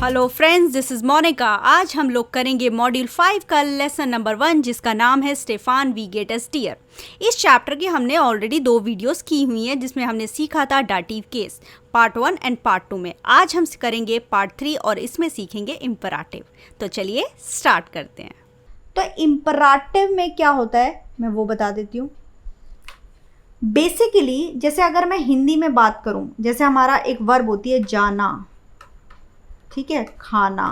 Hello friends, this is Monica. आज हम लोग करेंगे मॉड्यूल 5 का लेसन नंबर 1, जिसका नाम है Stefan we get us dear. इस चैप्टर की हमने ऑलरेडी 2 वीडियोस की हुई हैं, जिसमें हमने सीखा था dative case part 1 and part 2 में। आज हम करेंगे पार्ट 3 और इसमें सीखेंगे इम्पराटिव। तो चलिए स्टार्ट करते हैं। तो इम्पराटिव में क्या होता है मैं वो बता देती हूँ। बेसिकली जैसे अगर मैं हिंदी में बात करूँ, जैसे हमारा एक वर्ब होती है जाना, ठीक है, खाना,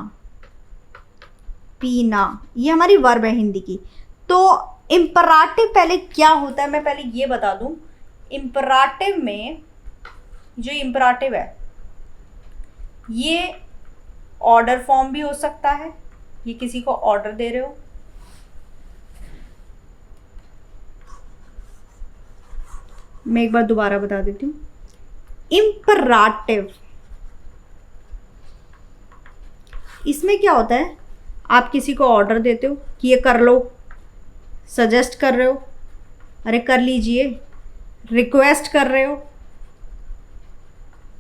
पीना, ये हमारी वर्ब है हिंदी की। तो इम्पराटिव पहले क्या होता है मैं पहले ये बता दूं। इम्पराटिव में जो इम्पराटिव है ये ऑर्डर फॉर्म भी हो सकता है। ये किसी को ऑर्डर दे रहे हो, मैं एक बार दोबारा बता देती हूँ। इम्पराटिव इसमें क्या होता है, आप किसी को ऑर्डर देते हो कि ये कर लो, सजेस्ट कर रहे हो, अरे कर लीजिए, रिक्वेस्ट कर रहे हो,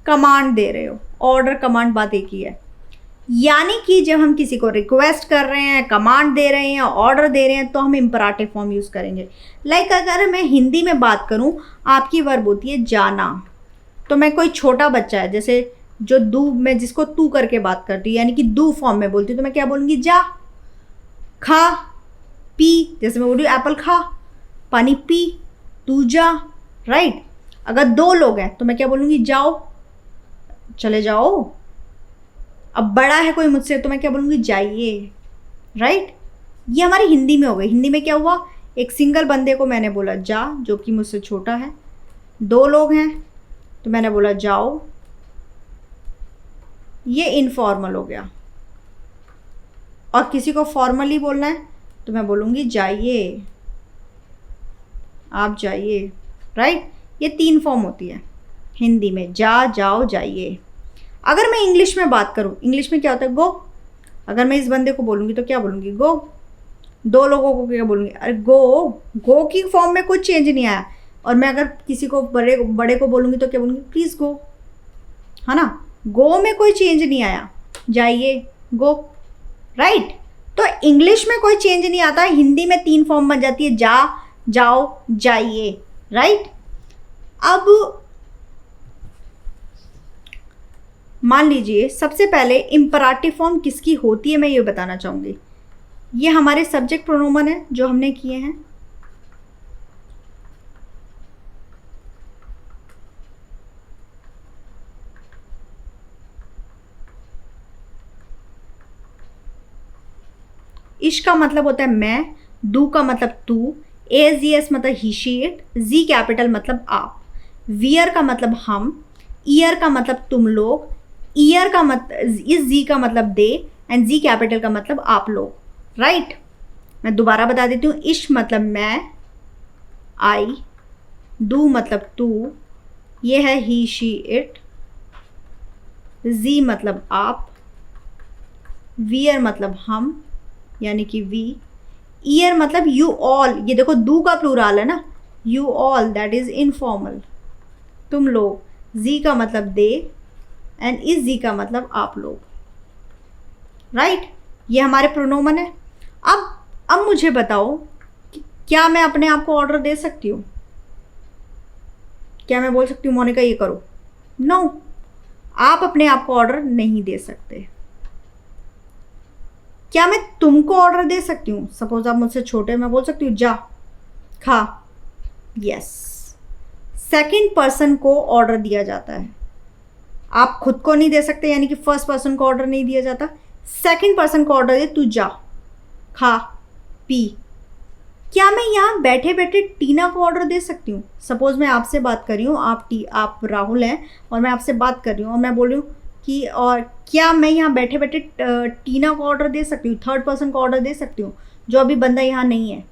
कमांड दे रहे हो। ऑर्डर कमांड बात एक ही है। यानी कि जब हम किसी को रिक्वेस्ट कर रहे हैं, कमांड दे रहे हैं, ऑर्डर दे रहे हैं, तो हम इम्पराटिव फॉर्म यूज़ करेंगे। लाइक अगर मैं हिंदी में बात करूं, आपकी वर्ब होती है जाना, तो मैं कोई छोटा बच्चा है, जैसे जो दू, मैं जिसको तू करके बात करती हूँ, यानी कि दू फॉर्म में बोलती हूँ, तो मैं क्या बोलूँगी, जा, खा, पी। जैसे मैं बोल रही हूँ एप्पल खा, पानी पी, तू जा, राइट। अगर 2 लोग हैं तो मैं क्या बोलूँगी, जाओ, चले जाओ। अब बड़ा है कोई मुझसे तो मैं क्या बोलूँगी, जाइए, राइट। ये हमारी हिंदी में हो गई। हिंदी में क्या हुआ, एक सिंगल बंदे को मैंने बोला जा, जो कि मुझसे छोटा है। 2 लोग हैं तो मैंने बोला जाओ। ये इनफॉर्मल हो गया। और किसी को फॉर्मली बोलना है तो मैं बोलूँगी जाइए, आप जाइए, राइट। ये 3 फॉर्म होती है हिंदी में, जा, जाओ, जाइए। अगर मैं इंग्लिश में बात करूँ, इंग्लिश में क्या होता है, गो। अगर मैं इस बंदे को बोलूँगी तो क्या बोलूँगी, गो। 2 लोगों को क्या बोलूँगी, अरे गो। गो की फॉर्म में कुछ चेंज नहीं आया। और मैं अगर किसी को बड़े को बोलूँगी तो क्या बोलूँगी, प्लीज़ गो, है ना। गो में कोई चेंज नहीं आया, जाइए, गो, राइट। तो इंग्लिश में कोई चेंज नहीं आता, हिंदी में 3 फॉर्म बन जाती है, जा, जाओ, जाइए, राइट। अब मान लीजिए सबसे पहले इम्पराटिव फॉर्म किसकी होती है मैं ये बताना चाहूँगी। ये हमारे सब्जेक्ट प्रोनोमन है जो हमने किए हैं। इश का मतलब होता है मैं, डू का मतलब तू, एस मतलब ही शी इट, जी कैपिटल मतलब आप, वियर का मतलब हम, ईयर का मतलब तुम लोग, ईयर का मतलब, इस जी का मतलब दे, एंड जी कैपिटल का मतलब आप लोग, राइट। मैं दोबारा बता देती हूँ। इश मतलब मैं, आई, डू मतलब तू, ये है ही शी इट, जी मतलब आप, वियर मतलब हम यानी कि वी, ईयर मतलब यू ऑल। ये देखो डू का प्लूरल है ना, you all, that is informal, तुम लोग। जी का मतलब दे, एंड इस जी का मतलब आप लोग, राइट। ये हमारे प्रोनोमन है। अब मुझे बताओ कि क्या मैं अपने आप को ऑर्डर दे सकती हूँ? क्या मैं बोल सकती हूँ मोनिका ये करो? नो, आप अपने आप को ऑर्डर नहीं दे सकते। क्या मैं तुमको ऑर्डर दे सकती हूँ? सपोज आप मुझसे छोटे, मैं बोल सकती हूँ जा, खा, यस। सेकंड पर्सन को ऑर्डर दिया जाता है। आप खुद को नहीं दे सकते, यानी कि फर्स्ट पर्सन को ऑर्डर नहीं दिया जाता। सेकंड पर्सन को ऑर्डर दे, तू जा, खा, पी। क्या मैं यहाँ बैठे बैठे टीना को ऑर्डर दे सकती हूँ? सपोज मैं आपसे बात कर रही हूँ, आप राहुल हैं और मैं आपसे बात कर रही हूँ और मैं बोल रही हूँ कि और क्या मैं यहाँ बैठे बैठे टीना को ऑर्डर दे सकती हूँ, थर्ड पर्सन को ऑर्डर दे सकती हूँ जो अभी बंदा यहाँ नहीं है?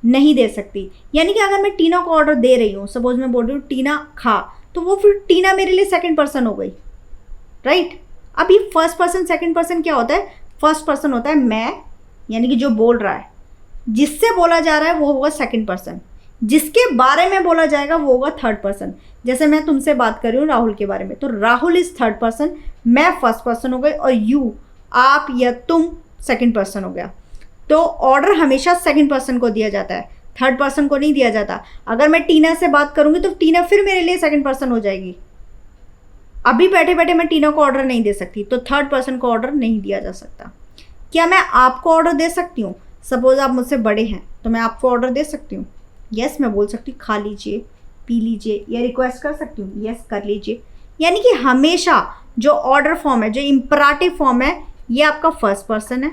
नहीं दे सकती। यानी कि अगर मैं टीना को ऑर्डर दे रही हूँ, सपोज मैं बोल रही हूँ टीना खा, तो वो फिर टीना मेरे लिए सेकंड पर्सन हो गई, राइट। अब ये फर्स्ट पर्सन सेकंड पर्सन क्या होता है? फर्स्ट पर्सन होता है मैं, यानी कि जो बोल रहा है, जिससे बोला जा रहा है वो होगा सेकंड पर्सन, जिसके बारे में बोला जाएगा वो होगा थर्ड पर्सन। जैसे मैं तुमसे बात कर रही हूँ राहुल के बारे में, तो राहुल इज थर्ड पर्सन, मैं फर्स्ट पर्सन हो गई और यू, आप या तुम सेकंड पर्सन हो गया। तो ऑर्डर हमेशा सेकंड पर्सन को दिया जाता है, थर्ड पर्सन को नहीं दिया जाता। अगर मैं टीना से बात करूंगी तो टीना फिर मेरे लिए सेकंड पर्सन हो जाएगी। अभी बैठे बैठे मैं टीना को ऑर्डर नहीं दे सकती, तो थर्ड पर्सन को ऑर्डर नहीं दिया जा सकता। क्या मैं आपको ऑर्डर दे सकती हूँ? सपोज आप मुझसे बड़े हैं तो मैं आपको ऑर्डर दे सकती हूँ। यस, मैं बोल सकती हूँ खा लीजिए, पी लीजिए, या रिक्वेस्ट कर सकती हूँ यस कर लीजिए। यानी कि हमेशा जो ऑर्डर फॉर्म है, जो इम्पराटिव फॉर्म है, ये आपका फर्स्ट पर्सन है,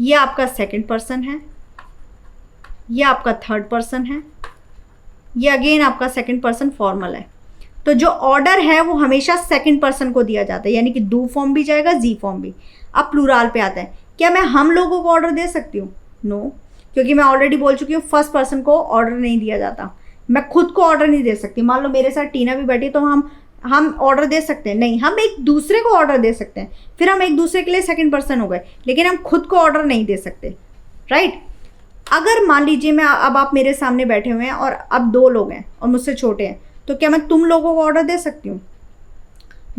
ये आपका सेकंड पर्सन है, ये आपका थर्ड पर्सन है, ये अगेन आपका सेकंड पर्सन फॉर्मल है। तो जो ऑर्डर है वो हमेशा सेकंड पर्सन को दिया जाता है, यानी कि डू फॉर्म भी जाएगा, जी फॉर्म भी। अब प्लूराल पे आता है। क्या मैं हम लोगों को ऑर्डर दे सकती हूँ? नो, क्योंकि मैं ऑलरेडी बोल चुकी हूँ फर्स्ट पर्सन को ऑर्डर नहीं दिया जाता। मैं खुद को ऑर्डर नहीं दे सकती। मान लो मेरे साथ टीना भी बैठी तो हम ऑर्डर दे सकते हैं? नहीं, हम एक दूसरे को ऑर्डर दे सकते हैं, फिर हम एक दूसरे के लिए सेकंड पर्सन हो गए, लेकिन हम खुद को ऑर्डर नहीं दे सकते, राइट। अगर मान लीजिए मैं अब आप मेरे सामने बैठे हुए हैं और अब 2 लोग हैं और मुझसे छोटे हैं, तो क्या मैं तुम लोगों को ऑर्डर दे सकती हूँ?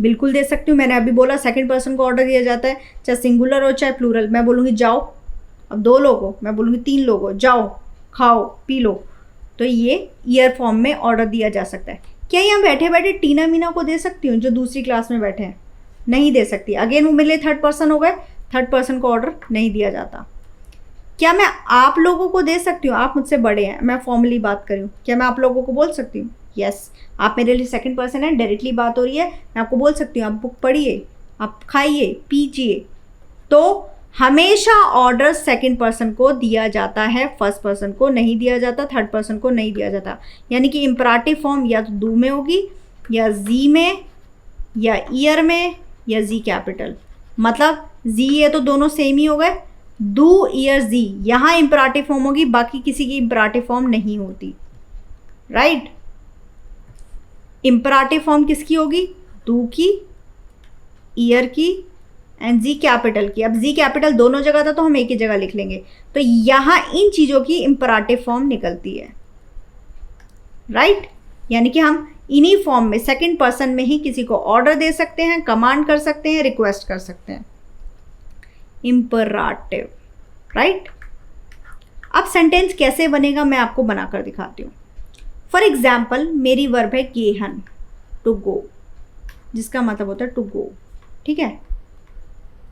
बिल्कुल दे सकती हूँ। मैंने अभी बोला सेकंड पर्सन को ऑर्डर दिया जाता है, चाहे सिंगुलर हो चाहे प्लूरल। मैं बोलूँगी जाओ, अब 2 लोग हो, मैं बोलूँगी 3 लोग हो, जाओ खाओ पी लो। तो ये ईयर फॉर्म में ऑर्डर दिया जा सकता है। क्या यहाँ बैठे बैठे टीना मीना को दे सकती हूँ जो दूसरी क्लास में बैठे हैं? नहीं दे सकती। अगेन वो मेरे लिए थर्ड पर्सन हो गए, थर्ड पर्सन को ऑर्डर नहीं दिया जाता। क्या मैं आप लोगों को दे सकती हूँ? आप मुझसे बड़े हैं, मैं फॉर्मली बात कर रही हूँ, क्या मैं आप लोगों को बोल सकती हूँ? यस, आप मेरे लिए सेकंड पर्सन है, डायरेक्टली बात हो रही है, मैं आपको बोल सकती हूँ आप बुक पढ़िए, आप खाइए पीजिए। तो हमेशा ऑर्डर सेकंड पर्सन को दिया जाता है, फर्स्ट पर्सन को नहीं दिया जाता, थर्ड पर्सन को नहीं दिया जाता। यानी कि इम्पराटिव फॉर्म या तो डू में होगी, या जी में, या ईयर में, या जी कैपिटल। मतलब जी ये तो दोनों सेम ही हो गए, डू ईयर जी यहाँ इम्पराटिव फॉर्म होगी, बाकी किसी की इम्पराटिव फॉर्म नहीं होती, राइट। इम्पराटिव फॉर्म किसकी होगी? डू की, ईयर की एंड जी कैपिटल की। अब जी कैपिटल दोनों जगह था तो हम एक ही जगह लिख लेंगे। तो यहाँ इन चीज़ों की इम्पराटिव फॉर्म निकलती है, राइट। यानी कि हम इन्हीं फॉर्म में सेकंड पर्सन में ही किसी को ऑर्डर दे सकते हैं, कमांड कर सकते हैं, रिक्वेस्ट कर सकते हैं। इम्पराटिव, राइट। अब सेंटेंस कैसे बनेगा मैं आपको बनाकर दिखाती हूँ। फॉर एग्जाम्पल मेरी वर्ब है गेहन, टू गो, जिसका मतलब होता है टू गो, ठीक है।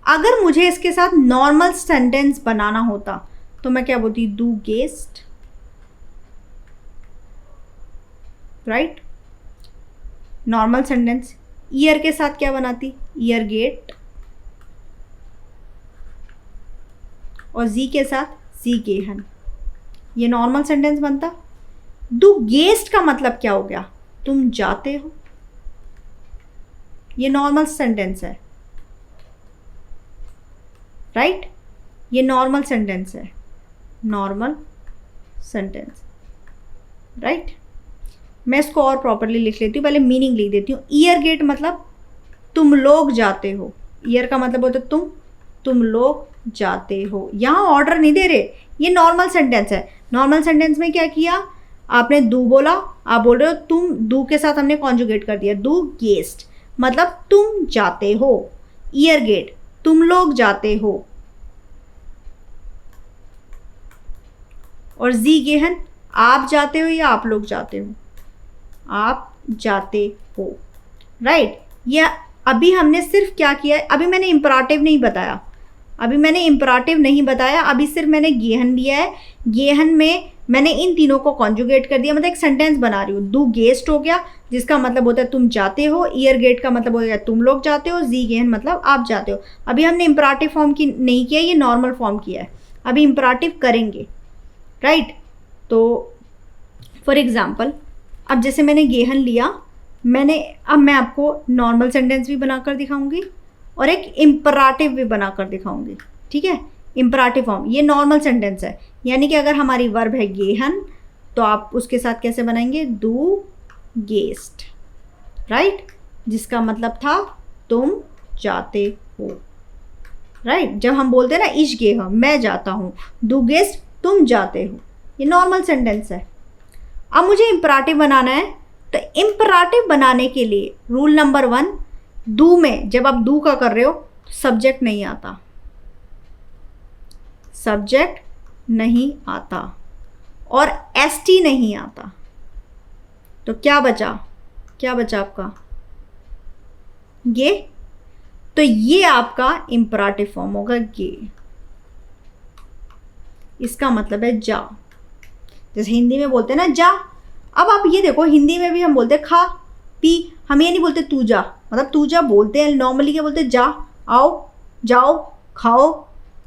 अगर मुझे इसके साथ नॉर्मल सेंटेंस बनाना होता तो मैं क्या बोलती? Do guest, right. Normal sentence. Year के साथ क्या बनाती? ईयर गेट, और जी के साथ जी गेहन, ये नॉर्मल सेंटेंस बनता। डू गेस्ट का मतलब क्या हो गया? तुम जाते हो, ये नॉर्मल सेंटेंस है, राइट। ये नॉर्मल सेंटेंस है, नॉर्मल सेंटेंस, राइट। मैं इसको और प्रॉपरली लिख लेती हूँ, पहले मीनिंग लिख देती हूँ। ईयर गेट मतलब तुम लोग जाते हो, ईयर का मतलब होता है तुम लोग जाते हो। यहाँ ऑर्डर नहीं दे रहे, ये नॉर्मल सेंटेंस है। नॉर्मल सेंटेंस में क्या किया आपने? डू बोला, आप बोल रहे हो तुम, डू के साथ हमने कॉन्जुगेट कर दिया, डू गेस्ट मतलब तुम जाते हो, ईयर गेट तुम लोग जाते हो, और जी गेहन आप जाते हो या आप लोग जाते हो? आप जाते हो, राइट। या अभी हमने सिर्फ क्या किया है? अभी मैंने इम्पराटिव नहीं बताया, अभी सिर्फ मैंने गेहन लिया है। गेहन में मैंने इन तीनों को कॉन्जुगेट कर दिया, मतलब एक सेंटेंस बना रही हूँ। डू गेस्ट हो गया, जिसका मतलब होता है तुम जाते हो, ईयर गेट का मतलब हो गया तुम लोग जाते हो, जी गेहन मतलब आप जाते हो। अभी हमने इम्पराटिव फॉर्म की नहीं किया, ये नॉर्मल फॉर्म किया है, अभी इम्पराटिव करेंगे, राइट। तो फॉर एग्जाम्पल अब जैसे मैंने गेहन लिया, अब मैं आपको नॉर्मल सेंटेंस भी बनाकर दिखाऊंगी और एक इम्पराटिव भी बनाकर दिखाऊंगी, ठीक है। इम्पराटिव फॉर्म, ये नॉर्मल सेंटेंस है, यानी कि अगर हमारी वर्ब है गेहन तो आप उसके साथ कैसे बनाएंगे? डू गेस्ट, राइट, जिसका मतलब था तुम जाते हो, राइट। जब हम बोलते हैं ना इश गेह मैं जाता हूँ, डू गेस्ट तुम जाते हो, ये नॉर्मल सेंटेंस है। अब मुझे इम्पराटिव बनाना है, तो इम्पराटिव बनाने के लिए रूल नंबर 1, डू में जब आप डू का कर रहे हो तो सब्जेक्ट नहीं आता, सब्जेक्ट नहीं आता और एसटी नहीं आता। तो क्या बचा, क्या बचा आपका ये। तो ये आपका इंपराटिव फॉर्म होगा ये। इसका मतलब है जा। जैसे हिंदी में बोलते हैं ना जा। अब आप ये देखो, हिंदी में भी हम बोलते हैं खा पी, हम ये नहीं बोलते तू जा। मतलब तू जा बोलते हैं नॉर्मली, क्या बोलते हैं जा, आओ, जाओ, खाओ,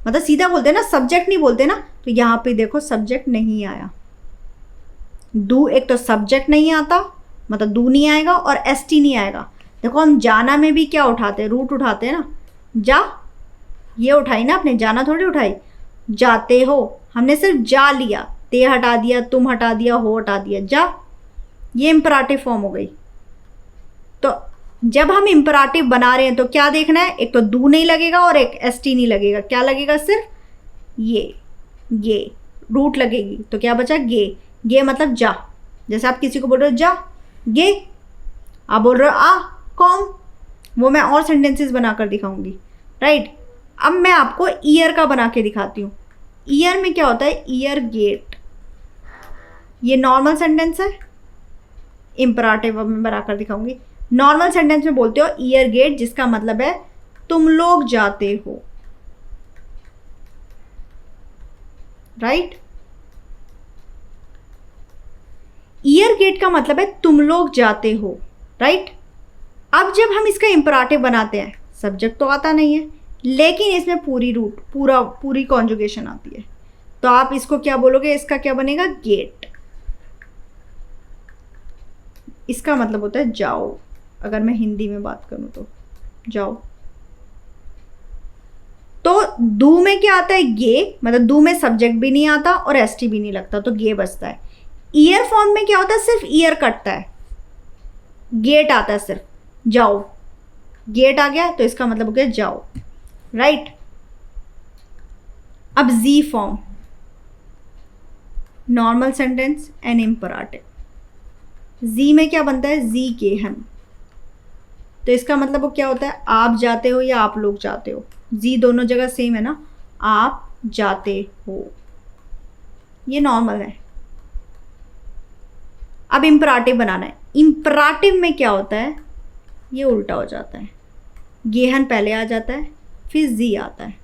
मतलब सीधा बोलते हैं ना, सब्जेक्ट नहीं बोलते ना। तो यहाँ पे देखो सब्जेक्ट नहीं आया। डू एक तो सब्जेक्ट नहीं आता, मतलब डू नहीं आएगा और एसटी नहीं आएगा। देखो हम जाना में भी क्या उठाते हैं, रूट उठाते हैं ना, जा, ये उठाई ना आपने, जाना थोड़ी उठाई। जाते हो, हमने सिर्फ जा लिया, ते हटा दिया, तुम हटा दिया, हो हटा दिया, जा, ये इंपराटिव फॉर्म हो गई। तो जब हम इंपराटिव बना रहे हैं तो क्या देखना है, एक तो डू नहीं लगेगा और एक एसटी नहीं लगेगा, क्या लगेगा, सिर्फ ये रूट लगेगी। तो क्या बचा, गे मतलब जा। जैसे आप किसी को बोल रहे हो जा गे, आप बोल रहे हो आ कॉम, वो मैं और सेंटेंसेस बनाकर दिखाऊंगी, राइट। अब मैं आपको ईयर का बना के दिखाती हूँ। ईयर में क्या होता है, ईयर गेट, ये नॉर्मल सेंटेंस है, इंपराटिव अब मैं बनाकर दिखाऊंगी। नॉर्मल सेंटेंस में बोलते हो ईयर गेट, जिसका मतलब है तुम लोग जाते हो, राइट। ईयर गेट का मतलब है तुम लोग जाते हो, राइट। अब जब हम इसका इंपराटिव बनाते हैं, सब्जेक्ट तो आता नहीं है, लेकिन इसमें पूरी कॉन्जुगेशन आती है। तो आप इसको क्या बोलोगे, इसका क्या बनेगा, गेट। इसका मतलब होता है जाओ। अगर मैं हिंदी में बात करूं तो जाओ। तो डू में क्या आता है, गे, मतलब डू में सब्जेक्ट भी नहीं आता और एसटी भी नहीं लगता, तो गे बचता है। ईयर फॉर्म में क्या होता है, सिर्फ ईयर कटता है, गेट आता है सिर्फ, जाओ, गेट आ गया तो इसका मतलब हो गया जाओ, राइट। अब जी फॉर्म, नॉर्मल सेंटेंस एंड इंपराटिव। जी में क्या बनता है, जी गेहन। तो इसका मतलब वो क्या होता है, आप जाते हो या आप लोग जाते हो। जी दोनों जगह सेम है ना, आप जाते हो, ये नॉर्मल है। अब इंपराटिव बनाना है। इंपराटिव में क्या होता है, ये उल्टा हो जाता है, गेहन पहले आ जाता है फिर जी आता है।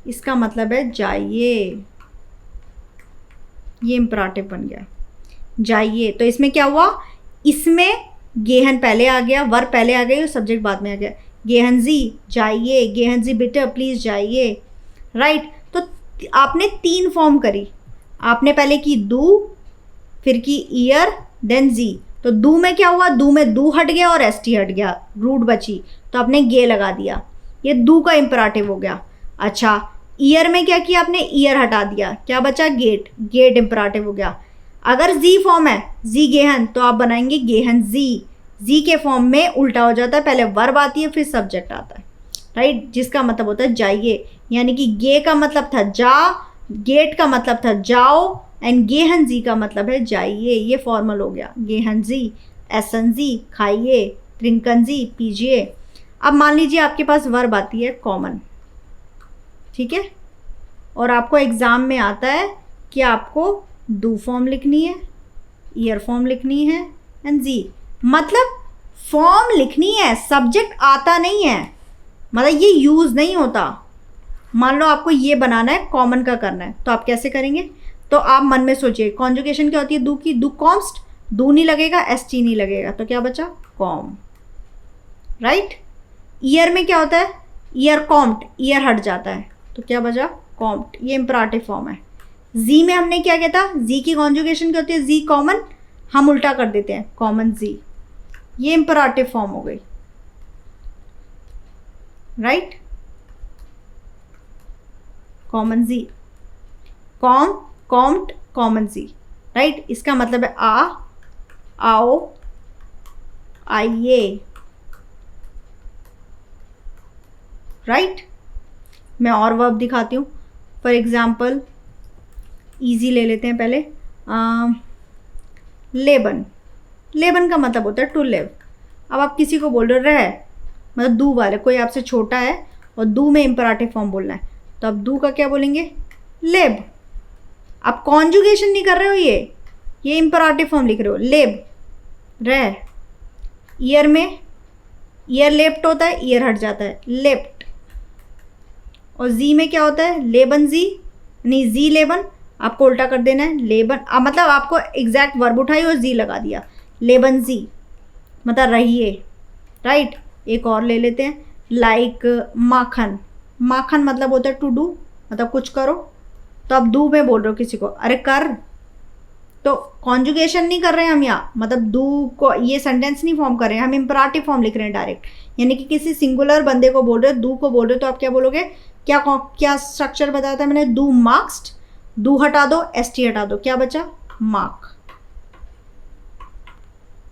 इसका मतलब है जाइए, ये इंपराटिव बन गया, जाइए। तो इसमें क्या हुआ, इसमें गेहन पहले आ गया, वर पहले आ गई और सब्जेक्ट बाद में आ गया। गेहन जी जाइए, गेहन जी बेटा प्लीज जाइए, राइट। तो आपने 3 फॉर्म करी। आपने पहले की डू, फिर की ईयर, देन जी। तो डू में क्या हुआ, डू में डू हट गया और एसटी हट गया, रूट बची, तो आपने गे लगा दिया, ये डू का इंपराटिव हो गया। अच्छा, ईयर में क्या किया आपने, ईयर हटा दिया, क्या बचा, गेट, गेट इंपराटिव हो गया। अगर जी फॉर्म है, जी गेहन, तो आप बनाएंगे गेहन जी। जी के फॉर्म में उल्टा हो जाता है, पहले वर्ब आती है फिर सब्जेक्ट आता है, राइट, जिसका मतलब होता है जाइए। यानी कि गे का मतलब था जा, गेट का मतलब था जाओ, एंड गेहन जी का मतलब है जाइए। ये फॉर्मल हो गया, गेहन जी, एसन जी खाइए, त्रिंकन जी पीजिए। अब मान लीजिए आपके पास वर्ब आती है कॉमन, ठीक है, और आपको एग्जाम में आता है कि आपको डू फॉर्म लिखनी है, ईयर फॉर्म लिखनी है, एंड जी, मतलब फॉर्म लिखनी है, सब्जेक्ट आता नहीं है, मतलब ये यूज़ नहीं होता। मान लो आपको ये बनाना है, कॉमन का करना है, तो आप कैसे करेंगे, तो आप मन में सोचिए कॉन्जुगेशन क्या होती है डू की, डू कॉम्स्ट, डू नहीं लगेगा, एसटी नहीं लगेगा, तो क्या बचा, कॉम, राइट। ईयर में क्या होता है, ईयर कॉम्ट, ईयर हट जाता है, तो क्या बचा, कॉम्ट, ये इंपराटिव फॉर्म है। जी में हमने क्या किया था, जी की कॉन्जुगेशन क्या होती है, जी कॉमन, हम उल्टा कर देते हैं, कॉमन जी, ये इंपराटिव फॉर्म हो गई, राइट। कॉमन जी, कॉम, कॉम्ट, कॉमन जी, राइट। इसका मतलब है आ, आओ, आइए, राइट। मैं और वर्ब दिखाती हूँ। फॉर एग्जाम्पल इजी ले लेते हैं पहले, लेबन। लेबन का मतलब होता है टू लिव। अब आप किसी को बोल रहे हो रह, मतलब दू वाले, कोई आपसे छोटा है और दू में इम्पराटिव फॉर्म बोलना है, तो अब दू का क्या बोलेंगे? लिव। आप कॉन्जुगेशन नहीं कर रहे हो, ये इम्पराटिव फॉर्म लिख रहे हो, लिव, रह। ईयर में ईयर लेफ्ट होता है, ईयर हट जाता है, लेफ्ट। और जी में क्या होता है? लेबन जी, नहीं जी लेबन, आपको उल्टा कर देना है, लेबन। मतलब आपको एग्जैक्ट वर्ब उठाई और जी लगा दिया, लेबन जी मतलब रहिए, राइट। एक और ले लेते हैं, लाइक माखन। माखन मतलब होता है टू डू, मतलब कुछ करो। तो अब डू में बोल रहे हो किसी को, अरे कर, तो कॉन्जुगेशन नहीं कर रहे हैं हम यहाँ, मतलब डू को ये सेंटेंस नहीं फॉर्म कर रहे हैं, हम इम्पराटिव फॉर्म लिख रहे हैं डायरेक्ट। यानी कि किसी सिंगुलर बंदे को बोल रहे हो, डू को बोल रहे हो, तो आप क्या बोलोगे? क्या स्ट्रक्चर बताया था मैंने? डू मार्क्स्ड, डू हटा दो, एसटी हटा दो, क्या बचा? मार्क।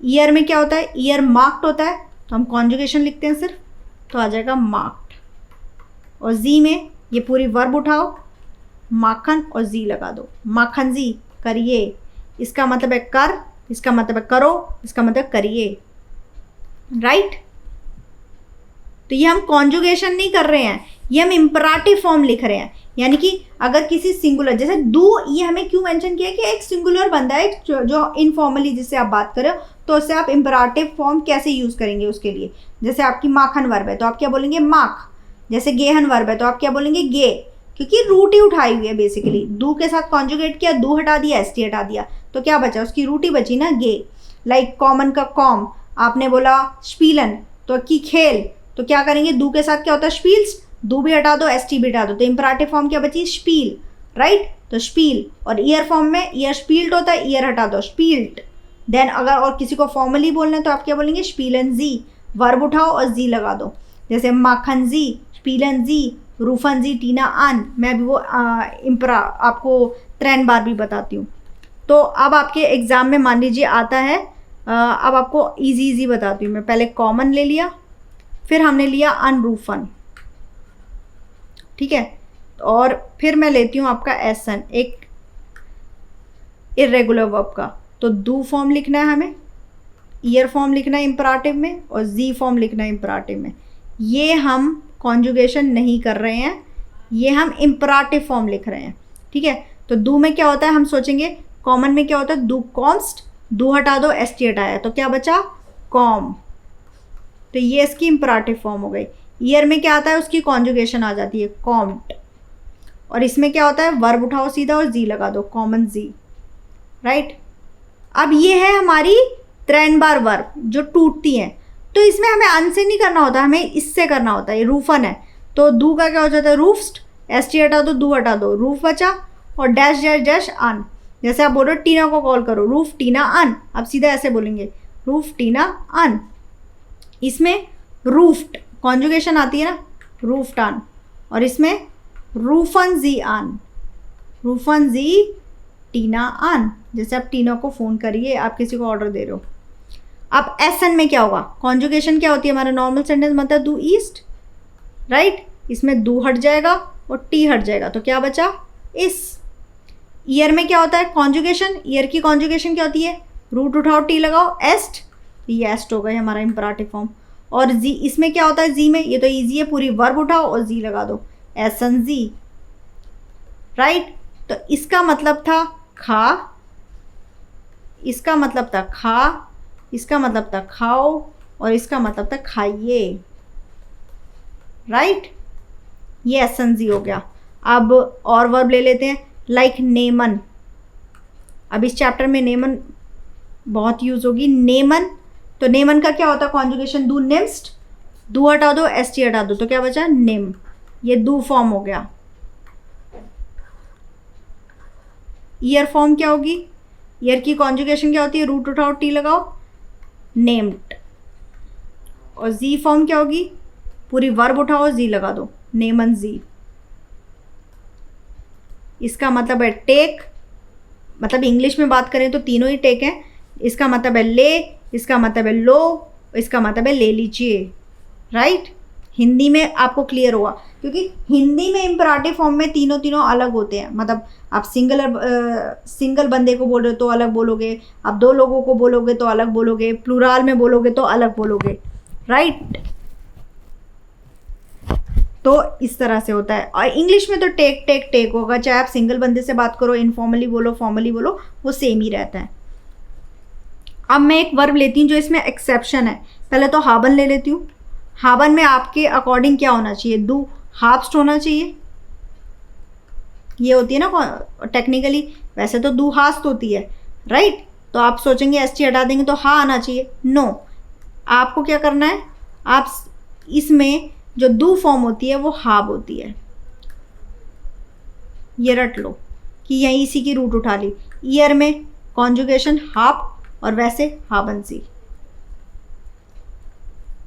ईयर में क्या होता है? ईयर मार्क्ड होता है, तो हम कॉन्जुगेशन लिखते हैं सिर्फ, तो आ जाएगा मार्क्ड। और जी में ये पूरी वर्ब उठाओ, माखन और जी लगा दो, माखन जी करिए। इसका मतलब है कर, इसका मतलब है करो, इसका मतलब करिए, राइट। तो ये हम कॉन्जुगेशन नहीं कर रहे हैं, ये हम इम्पराटिव फॉर्म लिख रहे हैं। यानी कि अगर किसी सिंगुलर, जैसे डू, ये हमें क्यों मेंशन किया कि एक सिंगुलर बंदा है जो इनफॉर्मली जिससे आप बात कर रहे हो, तो उससे आप इम्पराटिव फॉर्म कैसे यूज़ करेंगे उसके लिए? जैसे आपकी माखन वर्ब है तो आप क्या बोलेंगे? माख। जैसे गेहन वर्ब है तो आप क्या बोलेंगे? गे, क्योंकि रूट ही उठाई हुई है बेसिकली। डू के साथ कॉन्जुगेट किया, डू हटा दिया, एसटी हटा दिया, तो क्या बचा? उसकी रूट ही बची ना, गे। लाइक कॉमन का कॉम, आपने बोला स्पीलन, तो की खेल, तो क्या करेंगे? डू के साथ क्या होता है? स्पील्स, डू भी हटा दो, एसटी भी हटा दो, तो इम्पराटिव फॉर्म क्या बची? Spill, right. तो स्पील। और ईयर फॉर्म में ईयर स्पील्ड होता है, ईयर हटा दो, स्पील्ड। देन अगर और किसी को फॉर्मली बोलना है तो आप क्या बोलेंगे? स्पीलन जी, वर्ब उठाओ और जी लगा दो। जैसे माखन जी, स्पीलन जी, रूफन जी, टीना आन। मैं अभी वो आपको ट्रेन बार भी बताती हूँ। तो अब आपके एग्ज़ाम में मान लीजिए आता है, अब आपको इजी बताती हूँ मैं। पहले कॉमन ले लिया, फिर हमने लिया अनरूफन, ठीक है, और फिर मैं लेती हूँ आपका एसन, एक इरेगुलर वर्ब का। तो डू फॉर्म लिखना है हमें, ईयर फॉर्म लिखना है इम्पराटिव में, और जी फॉर्म लिखना है इम्पराटिव में। ये हम कॉन्जुगेशन नहीं कर रहे हैं, ये हम इम्पराटिव फॉर्म लिख रहे हैं, ठीक है। तो डू में क्या होता है? हम सोचेंगे कॉमन में क्या होता है? डू कॉन्स्ट, डू हटा दो, एसटी हटाया, तो क्या बचा? कॉम। तो ये इसकी इम्पराटिव फॉर्म हो गई। ईयर में क्या आता है? उसकी कॉन्जुगेशन आ जाती है, कॉम्ड। और इसमें क्या होता है? वर्ब उठाओ सीधा और जी लगा दो, कॉमन जी, राइट। अब ये है हमारी ट्रेन बार वर्ब जो टूटती हैं, तो इसमें हमें अन से नहीं करना होता, हमें इससे करना होता है। ये रूफन है तो डू का क्या हो जाता है? रूफ्ड, एसटी हटा दो, डू हटा दो, रूफ बचा, और डैश डैश डैश अन। जैसे आप बोल रहे हो टीना को कॉल करो, रूफ टीना अन, आप सीधा ऐसे बोलेंगे, रूफ टीना अन। इसमें रूफ्ड कॉन्जुगेशन आती है ना, रूफ्ड अन, और इसमें रूफन जी अन, रूफन जी टीना अन। जैसे आप टीना को फ़ोन करिए, आप किसी को ऑर्डर दे रहे हो। अब एसन में क्या होगा? कॉन्जुगेशन क्या होती है? हमारा नॉर्मल सेंटेंस बनता है डू ईस्ट, राइट। इसमें डू हट जाएगा और टी हट जाएगा, तो क्या बचा? इस। ईयर में क्या होता है? कॉन्जुगेशन, ईयर की कॉन्जुगेशन क्या होती है? रूट उठाओ, टी लगाओ, एस्ट, ये एस्ट हो गए हमारा इम्पराटिव फॉर्म। और जी, इसमें क्या होता है? जी में, ये तो ईजी है, पूरी वर्ब उठाओ और जी लगा दो, एसन जी, राइट। तो इसका मतलब था खा, इसका मतलब था खा, इसका मतलब था खाओ, और इसका मतलब था खाइए, राइट। ये एसन जी हो गया। अब और वर्ब ले लेते हैं, लाइक नेमन। अब इस चैप्टर में नेमन बहुत यूज होगी, नेमन। तो नेमन का क्या होता है कॉन्जुगेशन? डू नेम्स्ट, डू हटा दो, एसटी हटा दो, तो क्या बचा? नेम। ये डू फॉर्म हो गया। ईयर फॉर्म क्या होगी? ईयर की कॉन्जुगेशन क्या होती है? रूट उठाओ, टी लगाओ, नेम्ड। और जी फॉर्म क्या होगी? पूरी वर्ब उठाओ, जी लगा दो, नेमन जी। इसका मतलब है टेक, मतलब इंग्लिश में बात करें तो तीनों ही टेक हैं। इसका मतलब है ले, इसका मतलब है लो, इसका मतलब है ले लीजिए, राइट। हिंदी में आपको क्लियर होगा, क्योंकि हिंदी में इम्पराटिव फॉर्म में तीनों अलग होते हैं। मतलब आप सिंगल बंदे को बोल रहे हो तो अलग बोलोगे, आप 2 लोगों को बोलोगे तो अलग बोलोगे, प्लूराल में बोलोगे तो अलग बोलोगे, राइट। तो इस तरह से होता है। और इंग्लिश में तो टेक टेक टेक होगा, चाहे आप सिंगल बंदे से बात करो, इनफॉर्मली बोलो, फॉर्मली बोलो, वो सेम ही रहता है। अब मैं एक वर्ब लेती हूँ जो इसमें एक्सेप्शन है। पहले तो हाबन ले लेती हूँ। हाबन में आपके अकॉर्डिंग क्या होना चाहिए? डू हाब्स्ट होना चाहिए, ये होती है ना टेक्निकली। वैसे तो डू हास्ट होती है, राइट। तो आप सोचेंगे एस हटा देंगे तो हा आना चाहिए। नो, आपको क्या करना है, आप इसमें जो डू फॉर्म होती है वो हाब होती है। ये रट लो कि यहीं इसी की रूट उठा ली। ईयर में कॉन्जुगेशन हाब और वैसे हाबंसी।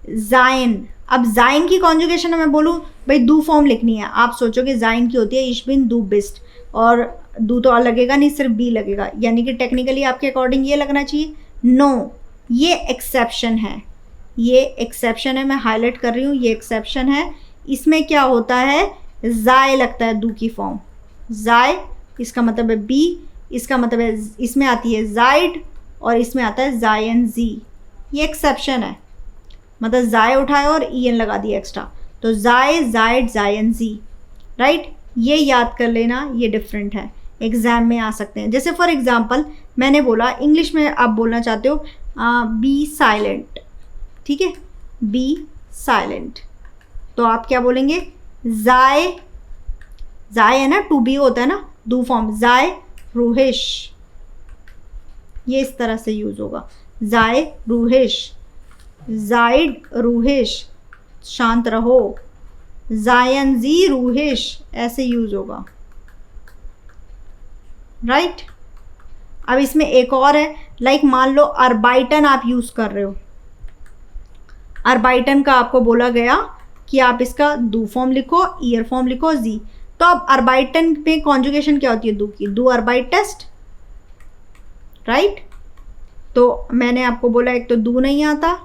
जाइन, अब जाइन की कॉन्जुगेशन मैं बोलूँ भाई डू फॉर्म लिखनी है, आप सोचोगे जाइन की होती है इश बिन डू बिस्ट, और डू तो लगेगा नहीं, सिर्फ बी लगेगा, यानी कि टेक्निकली आपके अकॉर्डिंग ये लगना चाहिए। नो, ये एक्सेप्शन है, ये एक्सेप्शन है, मैं हाईलाइट कर रही हूँ, ये एक्सेप्शन है। इसमें क्या होता है, जाय लगता है डू की फॉर्म। जाय इसका मतलब है बी, इसका मतलब है इसमें आती है जाइड और इसमें आता है जायन जी। ये एक्सेप्शन है, मतलब जाय उठाया और ईएन लगा दिया एक्स्ट्रा, तो जाय जाइड जायन जी, राइट। ये याद कर लेना, ये डिफरेंट है, एग्जाम में आ सकते हैं। जैसे फॉर एग्जांपल मैंने बोला, इंग्लिश में आप बोलना चाहते हो बी साइलेंट, ठीक है, बी साइलेंट, तो आप क्या बोलेंगे, जाय, जाय है ना, टू बी होता है ना डू फॉर्म, जाय रूहिश, ये इस तरह से यूज होगा, जाय रूहिश, जाइड रूहिश, शांत रहो, जायन जी रूहिश, ऐसे यूज होगा, राइट। अब इसमें एक और है, लाइक मान लो अर्बाइटन आप यूज कर रहे हो, अर्बाइटन का आपको बोला गया कि आप इसका डू फॉर्म लिखो, ईयर फॉर्म लिखो जी, तो अब अर्बाइटन में कॉन्जुगेशन क्या होती है डू की, डू अर्बाइट टेस्ट, राइट। तो मैंने आपको बोला एक तो डू नहीं आता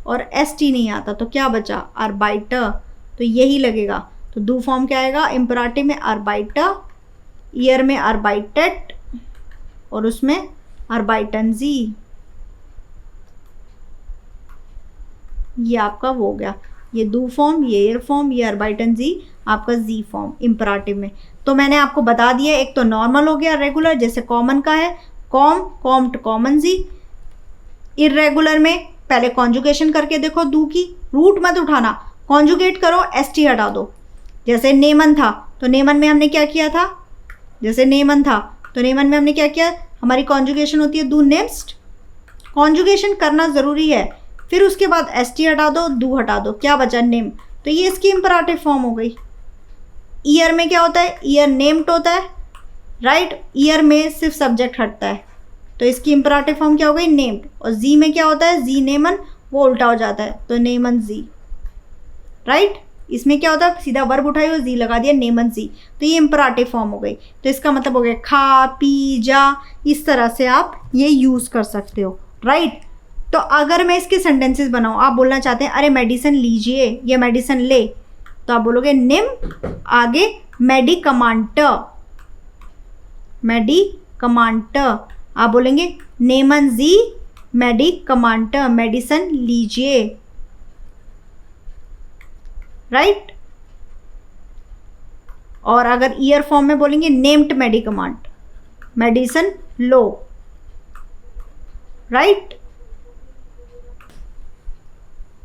और एस टी नहीं आता, तो क्या बचा, अर्बाइटर, तो यही लगेगा। तो डू फॉर्म क्या आएगा, इम्पराटिव में अर्बाइटर, ईयर में अर्बाइटेट और उसमें अर्बाइटन जी, ये आपका वो हो गया, ये डू फॉर्म, ये ईयर फॉर्म, ये अर्बाइटन जी आपका जी फॉर्म इम्पराटिव में। तो मैंने आपको बता दिया, एक तो नॉर्मल हो गया, रेगुलर जैसे कॉमन का है कॉम, कॉम्ड कॉमन जी। इरेगुलर में पहले कॉन्जुगेशन करके देखो, डू की रूट मत उठाना, कॉन्जुगेट करो, एस टी हटा दो। जैसे नेमन था तो नेमन में हमने क्या किया था, जैसे नेमन था तो नेमन में हमने क्या किया, हमारी कॉन्जुगेशन होती है डू नेम्स्ट, कॉन्जुगेशन करना ज़रूरी है, फिर उसके बाद एस टी हटा दो, डू हटा दो, क्या बचा, नेम, तो ये इसकी इम्पराटिव फॉर्म हो गई। ईयर में क्या होता है, ईयर नेम्ड होता है, राइट, ईयर में सिर्फ सब्जेक्ट हटता है, तो इसकी इम्पराटिव फॉर्म क्या हो गई, नेम्ड। और जी में क्या होता है, जी नेमन, वो उल्टा हो जाता है, तो नेमन जी, राइट। इसमें क्या होता है, सीधा वर्ब उठाई और जी लगा दिया, नेमन जी, तो ये इम्पराटिव फॉर्म हो गई। तो इसका मतलब हो गया खा पी जा, इस तरह से आप ये यूज़ कर सकते हो, राइट। तो अगर मैं इसके सेंटेंसेस बनाऊँ, आप बोलना चाहते हैं अरे मेडिसिन लीजिए या मेडिसिन ले, तो आप बोलोगे निम, आगे मेडिकमांटर, मेडिकमांटर, आप बोलेंगे नेमन जी मेडिकमांटर, मेडिसिन लीजिए, राइट। और अगर ईयर फॉर्म में बोलेंगे नेम्ड मेडिकमांट, मेडिसिन लो, राइट।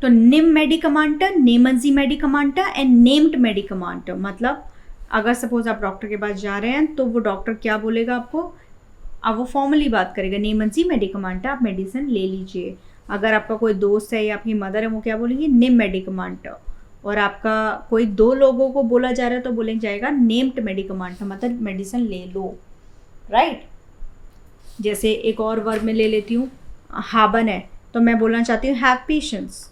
तो निम मेडिकमांटर, नेमन जी मेडिकमांटर एंड नेम्ड मेडिकमांटर, मतलब अगर सपोज आप डॉक्टर के पास जा रहे हैं तो वो डॉक्टर क्या बोलेगा आपको, अब वो फॉर्मली बात करेगा, नेमन जी मेडिकमांटर, आप मेडिसिन ले लीजिए। अगर आपका कोई दोस्त है या आपकी मदर है, वो क्या बोलेंगे, निम मेडिकमांटर। और आपका कोई 2 लोगों को बोला जा रहा है तो बोले जाएगा नेम्ड मेडिकमांटर, मतलब मेडिसिन ले लो, राइट। जैसे एक और वर्ब में ले लेती हूँ, हाबन है तो मैं बोलना चाहती हूँ हैव पेशेंस,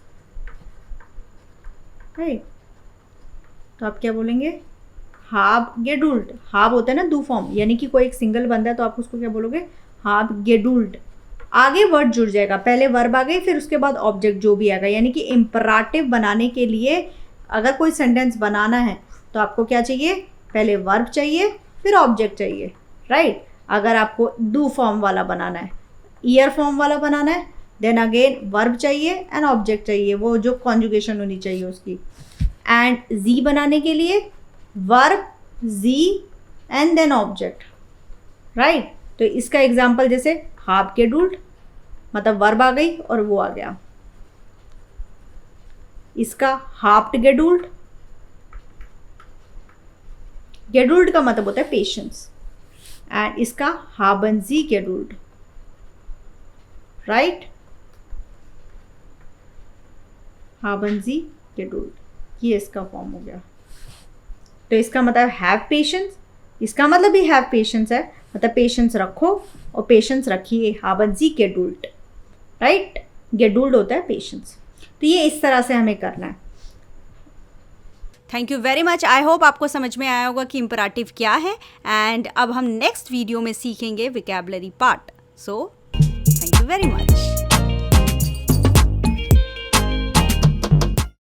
राइट। तो आप क्या बोलेंगे, हाब गेडुल्ड, हाब होता है ना डू फॉर्म, यानी कि कोई एक सिंगल बंदा है तो आप उसको क्या बोलोगे, हाब गेडुल्ड, आगे वर्ड जुड़ जाएगा, पहले वर्ब आ गई फिर उसके बाद ऑब्जेक्ट जो भी आएगा, यानी कि इम्पराटिव बनाने के लिए अगर कोई सेंटेंस बनाना है तो आपको क्या चाहिए, पहले वर्ब चाहिए फिर ऑब्जेक्ट चाहिए, राइट। अगर आपको डू फॉर्म वाला बनाना है, ईयर फॉर्म वाला बनाना है, देन अगेन वर्ब चाहिए एंड ऑब्जेक्ट चाहिए, वो जो कॉन्जुगेशन होनी चाहिए उसकी। एंड जी बनाने के लिए verb, G and then object, right. तो इसका एग्जाम्पल जैसे हाफ गेडुल्ड, मतलब वर्ब आ गई और वो आ गया। इसका हाफ्ट गेडुल्ड, गेडुल्ड का मतलब होता है पेशेंस, एंड इसका हाबन जी गेडुल्ड, राइट, हाबन जी गेडुल्ड, ये इसका फॉर्म हो गया। तो इसका मतलब हैव पेशेंस, इसका मतलब भी हैव पेशेंस है, मतलब पेशेंस रखो और पेशेंस रखिए, हाबन जी गेडुल्ड, राइट। गेडुल्ड होता है पेशेंस। तो ये इस तरह से हमें करना है। Thank you very much. I hope आपको समझ में आया होगा कि इम्पराटिव क्या है, एंड अब हम नेक्स्ट वीडियो में सीखेंगे vocabulary part. So thank you very much.